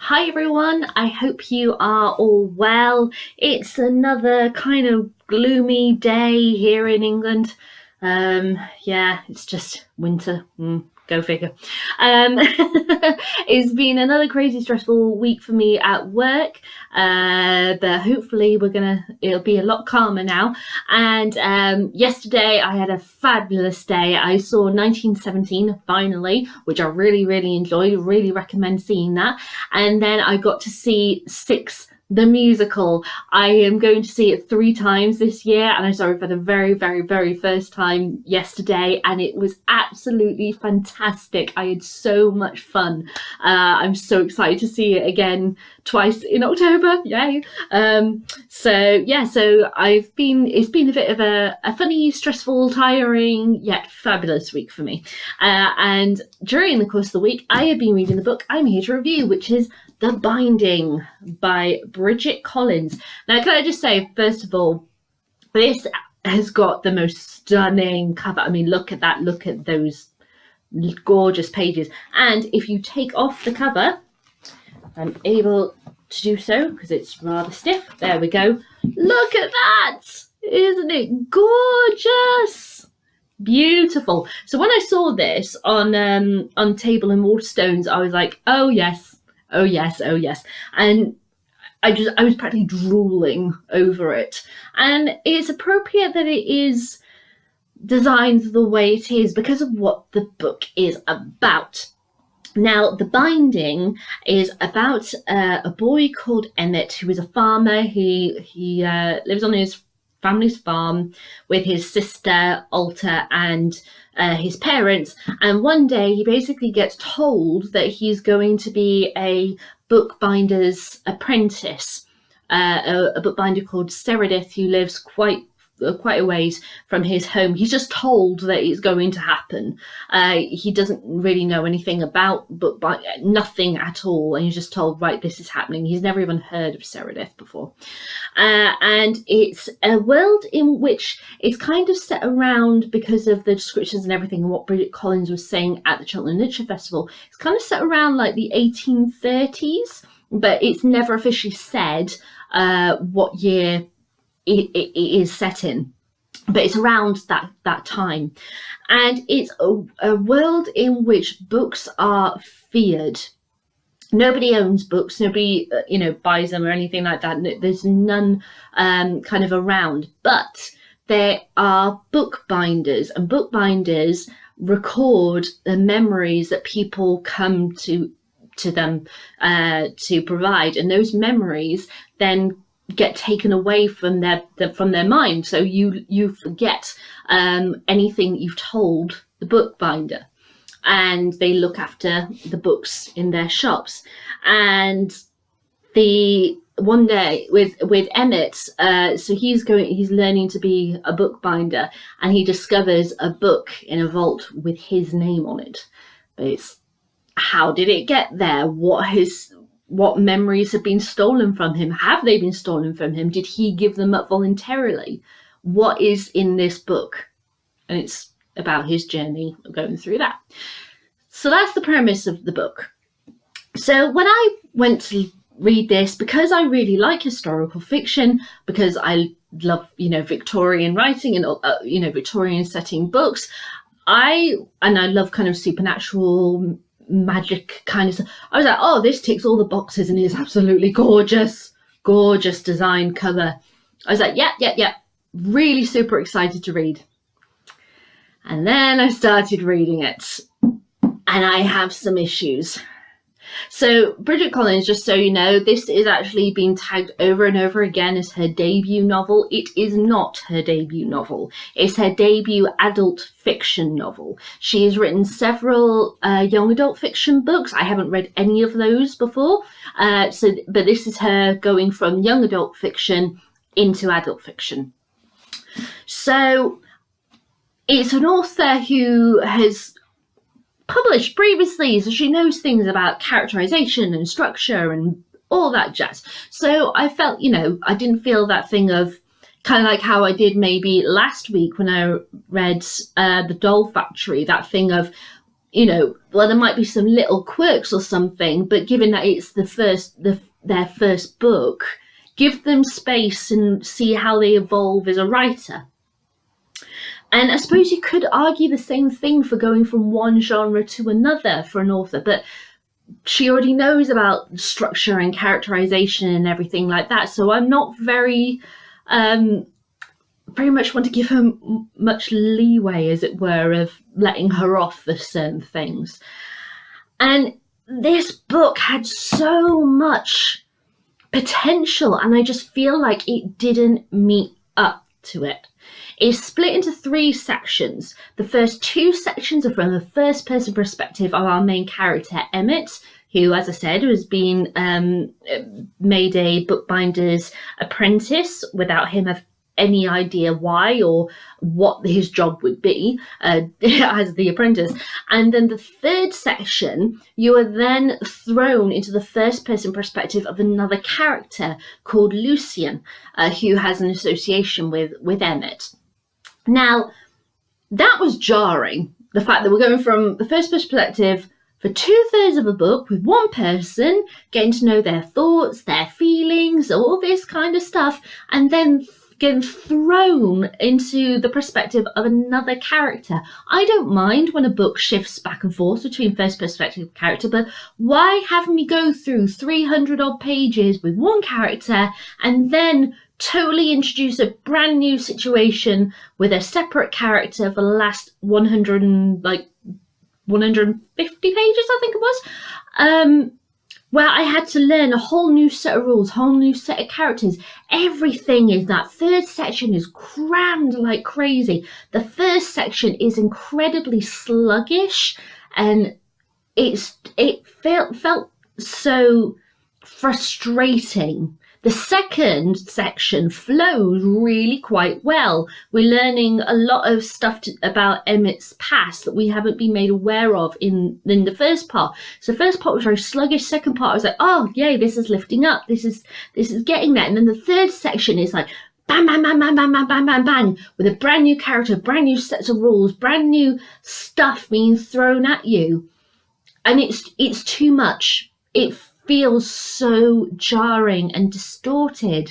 Hi everyone, I hope you are all well. It's another kind of gloomy day here in England. Yeah, it's just winter. Go figure. It's been another crazy stressful week for me at work, but hopefully it'll be a lot calmer now. And yesterday I had a fabulous day. I saw 1917 finally, which I really enjoyed. Really recommend seeing that. And then I got to see Six, the musical. I am going to see it 3 times this year, and I saw it for the very first time yesterday, and it was absolutely fantastic. I had so much fun. I'm so excited to see it again twice in October. Yay! So it's been a bit of a funny, stressful, tiring, yet fabulous week for me. And during the course of the week, I have been reading the book I'm here to review, which is The Binding by Bidget Collins. Now, can I just say, first of all, this has got the most stunning cover. I mean, look at that. Look at those gorgeous pages. And if you take off the cover, I'm able to do so because it's rather stiff. There we go. Look at that. Isn't it gorgeous? Beautiful. So when I saw this on Table and Waterstones, I was like, oh yes. Oh yes, and I was practically drooling over it. And it's appropriate that it is designed the way it is because of what the book is about. Now, The Binding is about a boy called Emmett, who is a farmer. He lives on his family's farm with his sister Alta and his parents, and one day he basically gets told that he's going to be a bookbinder's apprentice, a bookbinder called Seredith, who lives quite a ways from his home. He's just told that it's going to happen. He doesn't really know anything about bookbinding, nothing at all, and he's just told, right, this is happening. He's never even heard of Seredith before. And it's a world in which it's kind of set around, because of the descriptions and everything and what Bidget Collins was saying at the Cheltenham Literature Festival, it's kind of set around like the 1830s, but it's never officially said what year it is set in, but it's around that time. And it's a world in which books are feared. Nobody owns books, nobody buys them or anything like that. There's none kind of around, but there are bookbinders, and bookbinders record the memories that people come to them to provide, and those memories then get taken away from their mind, so you forget anything you've told the bookbinder, and they look after the books in their shops. And one day with Emmett, so he's learning to be a bookbinder, and he discovers a book in a vault with his name on it. But it's, how did it get there? What memories have been stolen from him? Have they been stolen from him? Did he give them up voluntarily? What is in this book? And it's about his journey going through that. So that's the premise of the book. So when I went to read this, because I really like historical fiction, because I love, Victorian writing and, Victorian setting books, I love kind of supernatural magic kind of stuff. I was like, oh, this ticks all the boxes and is absolutely gorgeous design cover. I was like, yep, really super excited to read. And then I started reading it, and I have some issues. So Bidget Collins, just so you know, this is actually being tagged over and over again as her debut novel. It is not her debut novel. It's her debut adult fiction novel. She has written several young adult fiction books. I haven't read any of those before. But this is her going from young adult fiction into adult fiction. So it's an author who has published previously, so she knows things about characterization and structure and all that jazz. So I felt, I didn't feel that thing of kind of like how I did maybe last week when I read The Doll Factory, that thing of well, there might be some little quirks or something, but given that it's their first book, give them space and see how they evolve as a writer. And I suppose you could argue the same thing for going from one genre to another for an author, but she already knows about structure and characterization and everything like that. So I'm not very much want to give her much leeway, as it were, of letting her off for certain things. And this book had so much potential, and I just feel like it didn't meet up to it. It's split into 3 sections. The first 2 sections are from the first person perspective of our main character, Emmett, who, as I said, was being made a bookbinder's apprentice without him having any idea why or what his job would be as the apprentice. And then the 3rd section, you are then thrown into the first person perspective of another character called Lucien, who has an association with Emmett. Now, that was jarring, the fact that we're going from the first perspective for 2/3 of a book with one person, getting to know their thoughts, their feelings, all this kind of stuff, and then getting thrown into the perspective of another character. I don't mind when a book shifts back and forth between first perspective character, but why have me go through 300 odd pages with one character and then totally introduce a brand new situation with a separate character for the last 150 pages, I think it was, where I had to learn a whole new set of rules, whole new set of characters. Everything in that 3rd section is crammed like crazy. The first section is incredibly sluggish, and it felt so frustrating. The 2nd section flows really quite well. We're learning a lot of stuff about Emmett's past that we haven't been made aware of in the first part. So the first part was very sluggish. 2nd part I was like, oh yay, this is lifting up. This is getting there. And then the 3rd section is like bang, bang, bang, bang, bang, bang, bang, bang, bang, with a brand new character, brand new sets of rules, brand new stuff being thrown at you. And it's too much. It feels so jarring and distorted.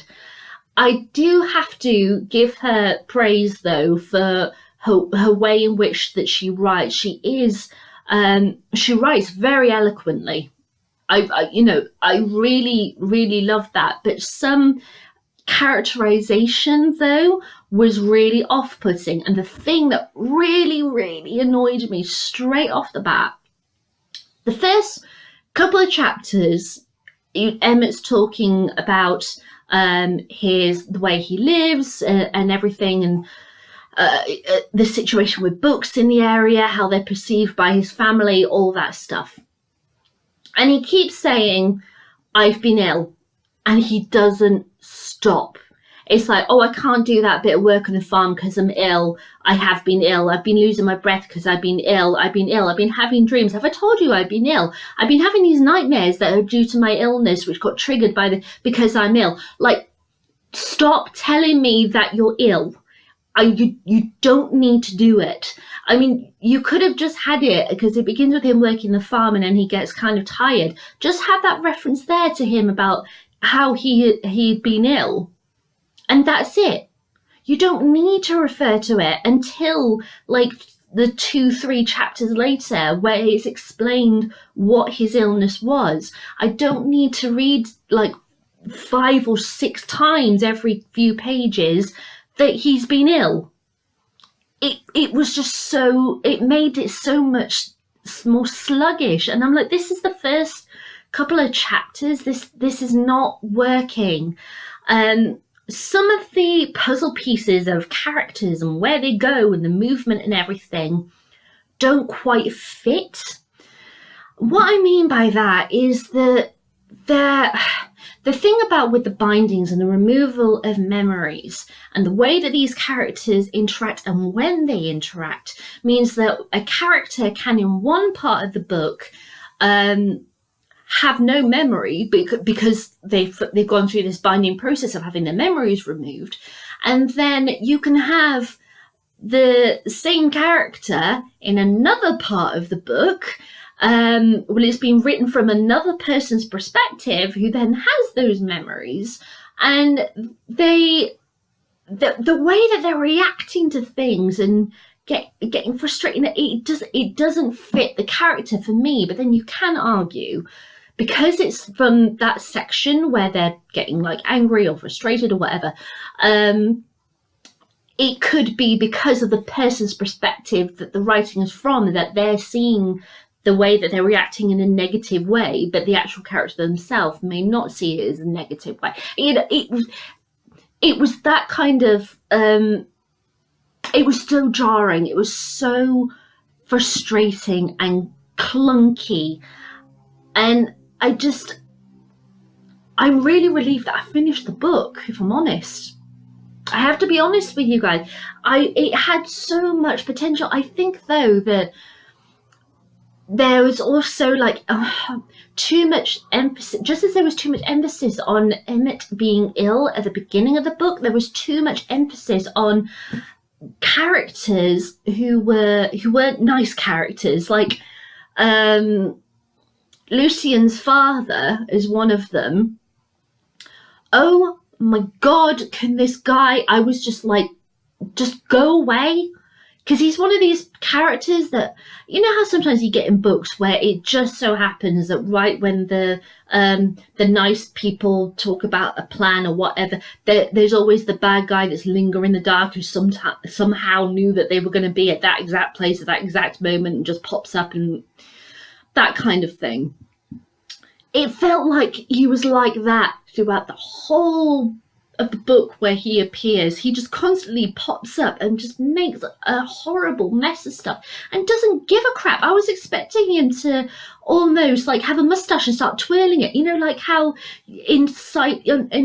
I do have to give her praise, though, for her way in which that she writes. She writes very eloquently. I really, really love that. But some characterization, though, was really off-putting. And the thing that really, really annoyed me straight off the bat, the first couple of chapters, Emmett's talking about the way he lives and everything, and the situation with books in the area, how they're perceived by his family, all that stuff. And he keeps saying, I've been ill, and he doesn't stop. It's like, oh, I can't do that bit of work on the farm because I'm ill. I have been ill. I've been losing my breath because I've been ill. I've been ill. I've been having dreams. Have I told you I've been ill? I've been having these nightmares that are due to my illness, which got triggered because I'm ill. Like, stop telling me that you're ill. You don't need to do it. I mean, you could have just had it because it begins with him working the farm and then he gets kind of tired. Just have that reference there to him about how he'd been ill. And that's it. You don't need to refer to it until like the 2-3 chapters later where it's explained what his illness was. I don't need to read like 5 or 6 times every few pages that he's been ill. It was just it made it so much more sluggish. And I'm like, this is the first couple of chapters. This is not working. Some of the puzzle pieces of characters and where they go and the movement and everything don't quite fit. What I mean by that is that the thing about with the bindings and the removal of memories and the way that these characters interact and when they interact means that a character can in one part of the book have no memory because they've gone through this binding process of having their memories removed. And then you can have the same character in another part of the book, it's been written from another person's perspective who then has those memories, and the way that they're reacting to things and getting frustrated, it doesn't fit the character for me. But then you can argue, because it's from that section where they're getting like angry or frustrated or whatever, it could be because of the person's perspective that the writing is from, that they're seeing the way that they're reacting in a negative way, but the actual character themselves may not see it as a negative way. It was that kind of, it was so jarring. It was so frustrating and clunky. And I'm really relieved that I finished the book, if I'm honest. I have to be honest with you guys. It had so much potential. I think, though, that there was also like too much emphasis, just as there was too much emphasis on Emmett being ill at the beginning of the book, there was too much emphasis on characters who weren't nice characters. Like Lucian's father is one of them. Oh my God, can this guy, I was just like, just go away. Because he's one of these characters that, you know how sometimes you get in books where it just so happens that right when the nice people talk about a plan or whatever, there's always the bad guy that's lingering in the dark who somehow knew that they were going to be at that exact place at that exact moment and just pops up, and that kind of thing. It felt like he was like that throughout the whole of the book where he appears. He just constantly pops up and just makes a horrible mess of stuff and doesn't give a crap. I was expecting him to almost like have a mustache and start twirling it, you know, like how in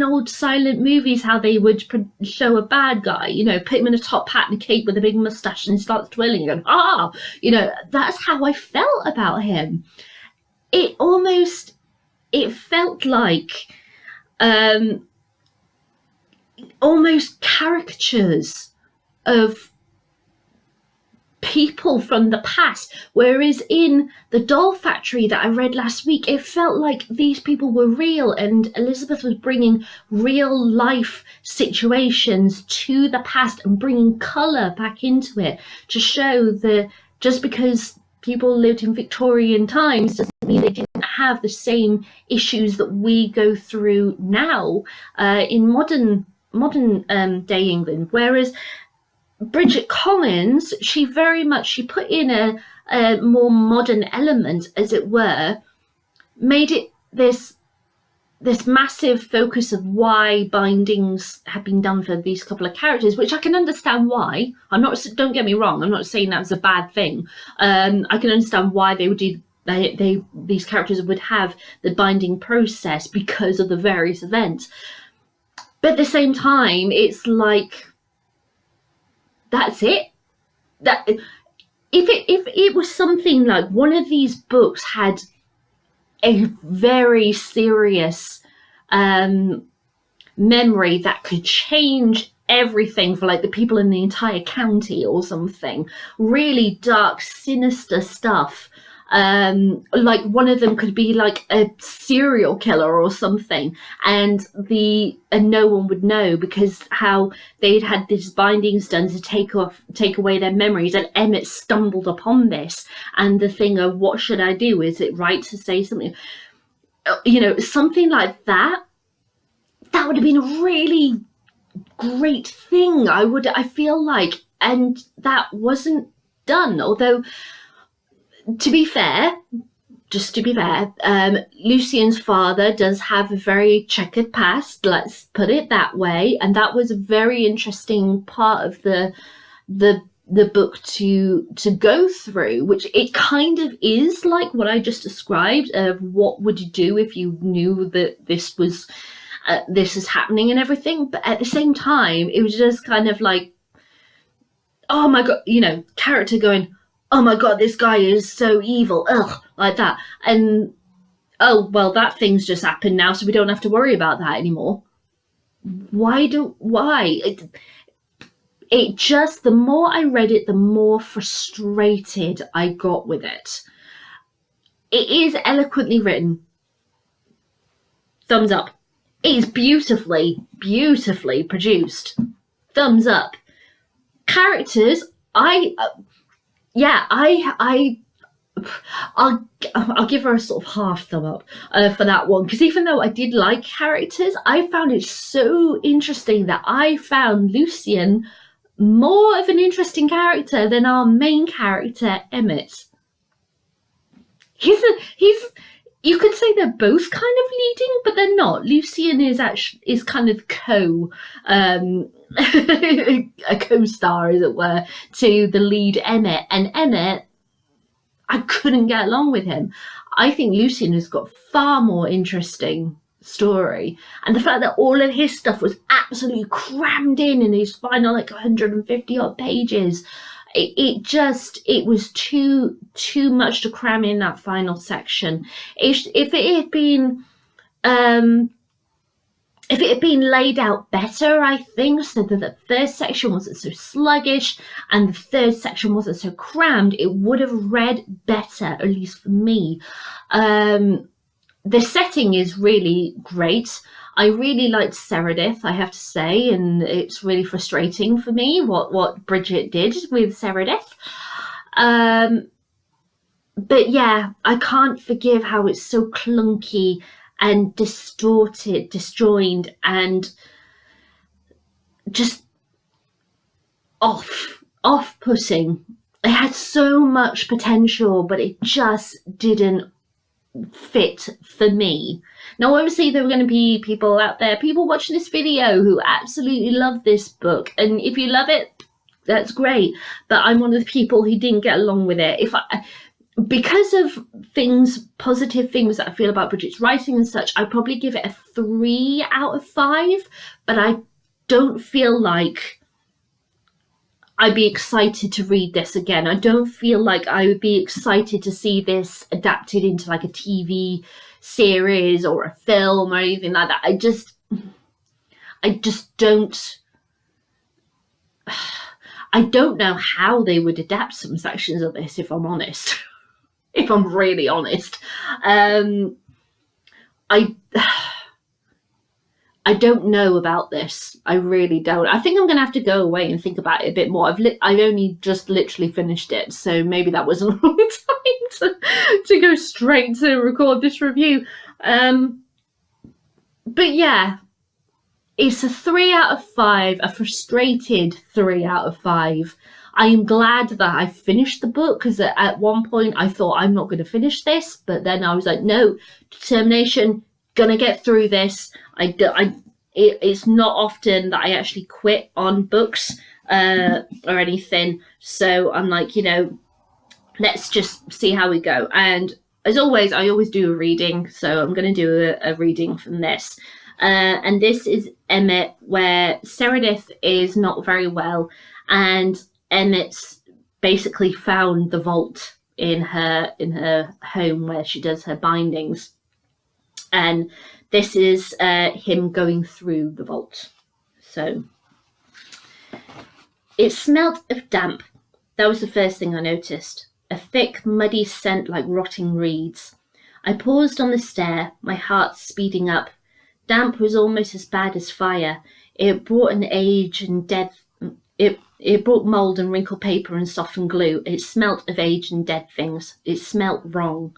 old silent movies how they would show a bad guy, you know, put him in a top hat and a cape with a big mustache and he starts twirling and going, you know, that's how I felt about him. It felt like almost caricatures of people from the past, whereas in the Doll Factory that I read last week, it felt like these people were real, and Elizabeth was bringing real life situations to the past and bringing colour back into it to show that just because people lived in Victorian times doesn't mean they didn't have the same issues that we go through now in modern day England. Whereas Bidget Collins, she put in a more modern element, as it were, made it this massive focus of why bindings have been done for these couple of characters, which I can understand why. Don't get me wrong, I'm not saying that was a bad thing. I can understand why they would do these characters would have the binding process because of the various events. But at the same time, it's like, that's it. That if it was something like one of these books had a very serious memory that could change everything for like the people in the entire county or something, really dark, sinister stuff. Like one of them could be like a serial killer or something, and no one would know because how they'd had these bindings done to take away their memories, and Emmett stumbled upon this and the thing of, what should I do? Is it right to say something? You know, something like that. That would have been a really great thing. I feel like, and that wasn't done. Although, to be fair, Lucian's father does have a very checkered past, let's put it that way, and that was a very interesting part of the book to go through, which it kind of is like what I just described of what would you do if you knew that this is happening and everything. But at the same time, it was just kind of like, oh my God, you know, character going, oh my God, this guy is so evil, ugh, like that. And, oh, well, that thing's just happened now, so we don't have to worry about that anymore. Why? it just, the more I read it, the more frustrated I got with it. It is eloquently written. Thumbs up. It is beautifully, beautifully produced. Thumbs up. Characters, I'll give her a sort of half thumb up for that one, because even though I did like characters, I found it so interesting that I found Lucian more of an interesting character than our main character, Emmett. He's you could say they're both kind of leading, but they're not. Lucian is kind of a co-star, as it were, to the lead Emmett. And Emmett, I couldn't get along with him. I think Lucian has got far more interesting story, and the fact that all of his stuff was absolutely crammed in his final 150 odd pages, it was too much to cram in that final section. If it had been laid out better, I think, so that the first section wasn't so sluggish and the third section wasn't so crammed, it would have read better, at least for me. The setting is really great. I really liked Seredith, I have to say, and it's really frustrating for me what Bridget did with Seredith. But yeah, I can't forgive how it's so clunky and distorted, disjoined, and just off-putting. It had so much potential, but it just didn't fit for me. Now, obviously, there are going to be people out there, people watching this video, who absolutely love this book, and if you love it, that's great. But I'm one of the people who didn't get along with it. Because of positive things that I feel about Bridget's writing and such, I probably give it a 3 out of 5, but I don't feel like I'd be excited to read this again. I don't feel like I would be excited to see this adapted into a TV series or a film or anything like that. I just don't. I don't know how they would adapt some sections of this, if I'm honest. If I'm really honest. I don't know about this. I really don't. I think I'm going to have to go away and think about it a bit more. I've only just literally finished it, so maybe that wasn't a long time to go straight to record this review. But yeah, it's a 3 out of 5, a frustrated 3 out of 5. I am glad that I finished the book, because at one point I thought, I'm not going to finish this, but then I was like, no, determination, gonna get through this. It's not often that I actually quit on books or anything, so I'm like, let's just see how we go. And as always, I always do a reading, so I'm going to do a reading from this. And this is Emmett, where Seredith is not very well, and Emmett's basically found the vault in her home where she does her bindings. And this is him going through the vault. So it smelt of damp. That was the first thing I noticed. A thick, muddy scent like rotting reeds. I paused on the stair, my heart speeding up. Damp was almost as bad as fire. It brought an age and dead. It brought mould and wrinkled paper and softened glue. It smelt of age and dead things. It smelt wrong.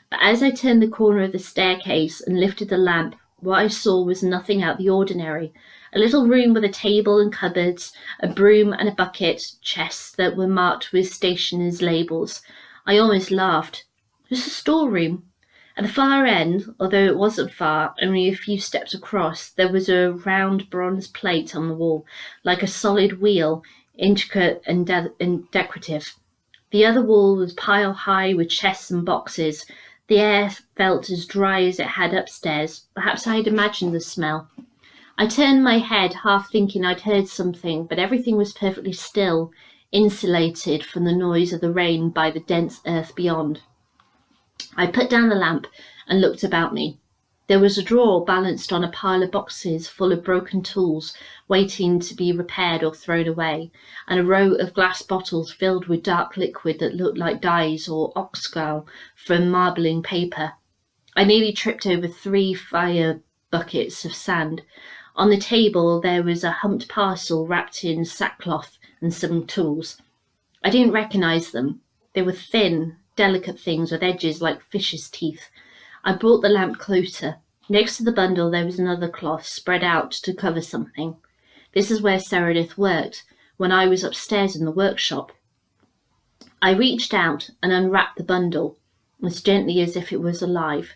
But as I turned the corner of the staircase and lifted the lamp, what I saw was nothing out of the ordinary. A little room with a table and cupboards, a broom and a bucket, chests that were marked with stationers' labels. I almost laughed. It was a storeroom. At the far end, although it wasn't far, only a few steps across, there was a round bronze plate on the wall, like a solid wheel, intricate and decorative. The other wall was pile high with chests and boxes. The air felt as dry as it had upstairs. Perhaps I had imagined the smell. I turned my head, half thinking I'd heard something, but everything was perfectly still, insulated from the noise of the rain by the dense earth beyond. I put down the lamp and looked about me. There was a drawer balanced on a pile of boxes full of broken tools waiting to be repaired or thrown away, and a row of glass bottles filled with dark liquid that looked like dyes or oxgall from marbling paper. I nearly tripped over 3 fire buckets of sand. On the table there was a humped parcel wrapped in sackcloth and some tools. I didn't recognise them. They were thin, delicate things with edges like fish's teeth. I brought the lamp closer. Next to the bundle there was another cloth spread out to cover something. This is where Meredith worked, when I was upstairs in the workshop. I reached out and unwrapped the bundle, as gently as if it was alive.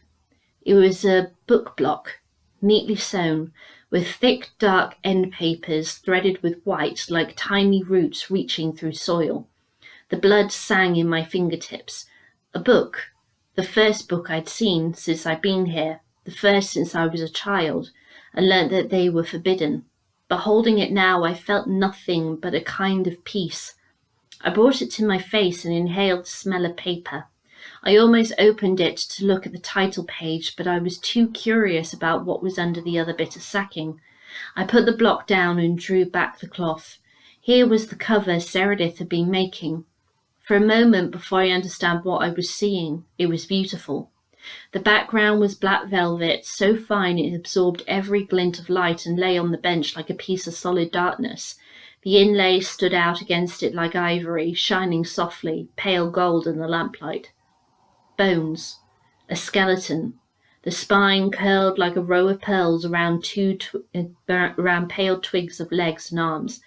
It was a book block, neatly sewn, with thick, dark end papers threaded with white like tiny roots reaching through soil. The blood sang in my fingertips. A book, the first book I'd seen since I'd been here, the first since I was a child, and learnt that they were forbidden. But holding it now, I felt nothing but a kind of peace. I brought it to my face and inhaled the smell of paper. I almost opened it to look at the title page, but I was too curious about what was under the other bit of sacking. I put the block down and drew back the cloth. Here was the cover Meredith had been making. For a moment, before I understood what I was seeing, it was beautiful. The background was black velvet, so fine it absorbed every glint of light and lay on the bench like a piece of solid darkness. The inlay stood out against it like ivory, shining softly, pale gold in the lamplight. Bones. A skeleton. The spine curled like a row of pearls around around pale twigs of legs and arms,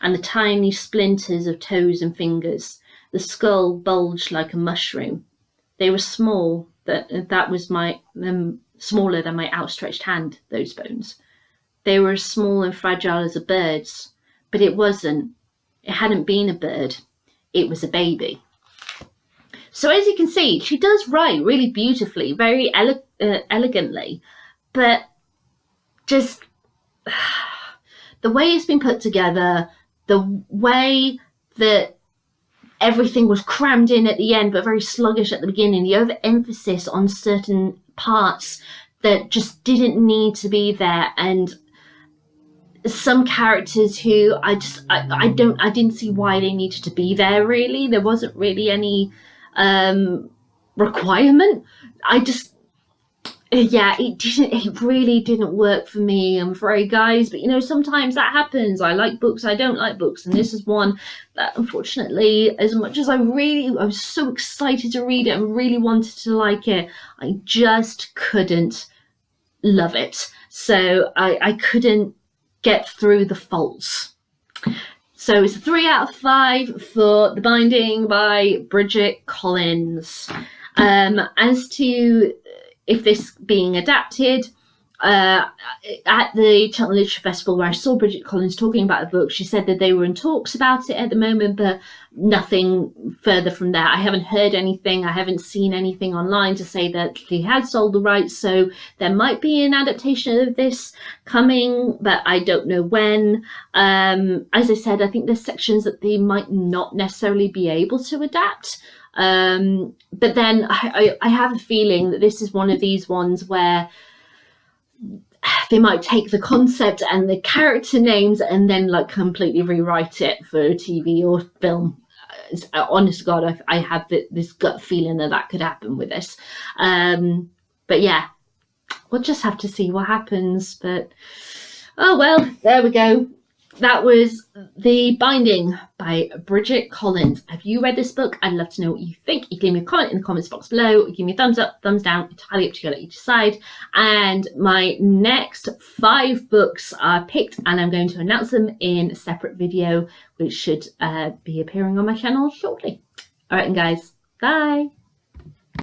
and the tiny splinters of toes and fingers. The skull bulged like a mushroom. They were small. That was smaller than my outstretched hand, those bones. They were as small and fragile as a bird's, but it wasn't. It hadn't been a bird. It was a baby. So as you can see, she does write really beautifully, very elegantly, but just the way it's been put together, the way that everything was crammed in at the end, but very sluggish at the beginning, the overemphasis on certain parts that just didn't need to be there, and some characters who I didn't see why they needed to be there, really. There wasn't really any requirement. It really didn't work for me, I'm afraid, guys. But sometimes that happens. I like books, I don't like books, and this is one that, unfortunately, as much as I was so excited to read it and really wanted to like it, I just couldn't love it. So I couldn't get through the faults. So it's a 3 out of 5 for The Binding by Bidget Collins. As to if this being adapted, at the Cheltenham Literature Festival where I saw Bidget Collins talking about the book, she said that they were in talks about it at the moment, but nothing further from there. I haven't heard anything. I haven't seen anything online to say that they had sold the rights, so there might be an adaptation of this coming, but I don't know when. As I said, I think there's sections that they might not necessarily be able to adapt. But then I have a feeling that this is one of these ones where they might take the concept and the character names and then completely rewrite it for TV or film. Honest to God, I have this gut feeling that could happen with this. But yeah, we'll just have to see what happens. But oh well, there we go. That was The Binding by Bidget Collins. Have you read this book? I'd love to know what you think. You can leave me a comment in the comments box below. Give me a thumbs up, thumbs down. Entirely up to you, let you decide. And my next 5 books are picked, and I'm going to announce them in a separate video, which should be appearing on my channel shortly. All right, and guys, bye.